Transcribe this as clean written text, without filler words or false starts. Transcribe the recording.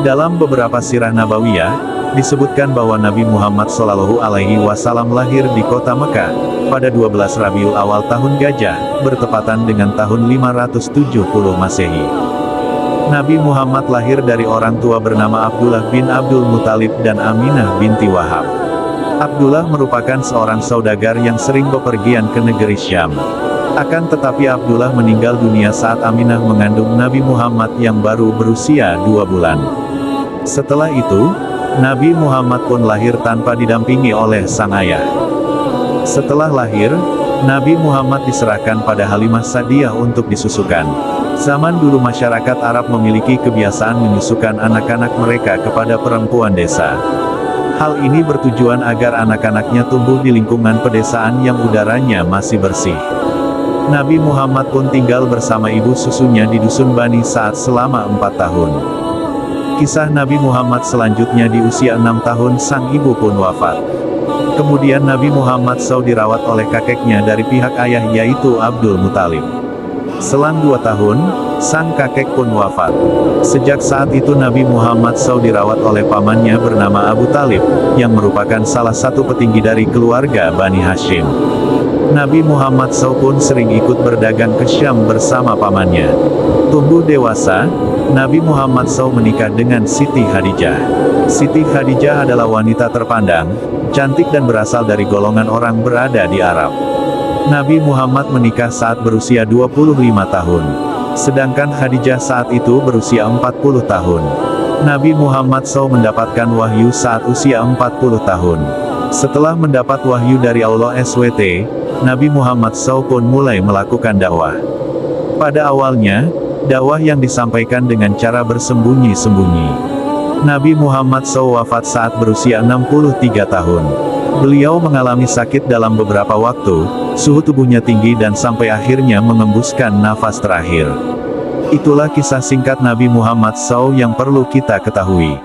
Dalam beberapa sirah nabawiyah, disebutkan bahwa Nabi Muhammad SAW lahir di kota Mekah, pada 12 Rabiul Awal tahun Gajah, bertepatan dengan tahun 570 Masehi. Nabi Muhammad lahir dari orang tua bernama Abdullah bin Abdul Muthalib dan Aminah binti Wahab. Abdullah merupakan seorang saudagar yang sering bepergian ke negeri Syam. Akan tetapi Abdullah meninggal dunia saat Aminah mengandung Nabi Muhammad yang baru berusia 2 bulan. Setelah itu, Nabi Muhammad pun lahir tanpa didampingi oleh sang ayah. Setelah lahir, Nabi Muhammad diserahkan pada Halimah Sa'diyah untuk disusukan. Zaman dulu masyarakat Arab memiliki kebiasaan menyusukan anak-anak mereka kepada perempuan desa. Hal ini bertujuan agar anak-anaknya tumbuh di lingkungan pedesaan yang udaranya masih bersih. Nabi Muhammad pun tinggal bersama ibu susunya di dusun Bani Sa'ad selama 4 tahun. Kisah Nabi Muhammad selanjutnya di usia 6 tahun sang ibu pun wafat. Kemudian Nabi Muhammad SAW dirawat oleh kakeknya dari pihak ayah yaitu Abdul Muthalib. Selang 2 tahun, sang kakek pun wafat. Sejak saat itu Nabi Muhammad SAW dirawat oleh pamannya bernama Abu Talib, yang merupakan salah satu petinggi dari keluarga Bani Hashim. Nabi Muhammad SAW pun sering ikut berdagang ke Syam bersama pamannya. Tumbuh dewasa, Nabi Muhammad SAW menikah dengan Siti Khadijah. Siti Khadijah adalah wanita terpandang, cantik dan berasal dari golongan orang berada di Arab. Nabi Muhammad menikah saat berusia 25 tahun. Sedangkan Khadijah saat itu berusia 40 tahun. Nabi Muhammad SAW mendapatkan wahyu saat usia 40 tahun. Setelah mendapat wahyu dari Allah SWT, Nabi Muhammad SAW pun mulai melakukan dakwah. Pada awalnya, dakwah yang disampaikan dengan cara bersembunyi-sembunyi. Nabi Muhammad SAW wafat saat berusia 63 tahun. Beliau mengalami sakit dalam beberapa waktu, suhu tubuhnya tinggi dan sampai akhirnya mengembuskan nafas terakhir. Itulah kisah singkat Nabi Muhammad SAW yang perlu kita ketahui.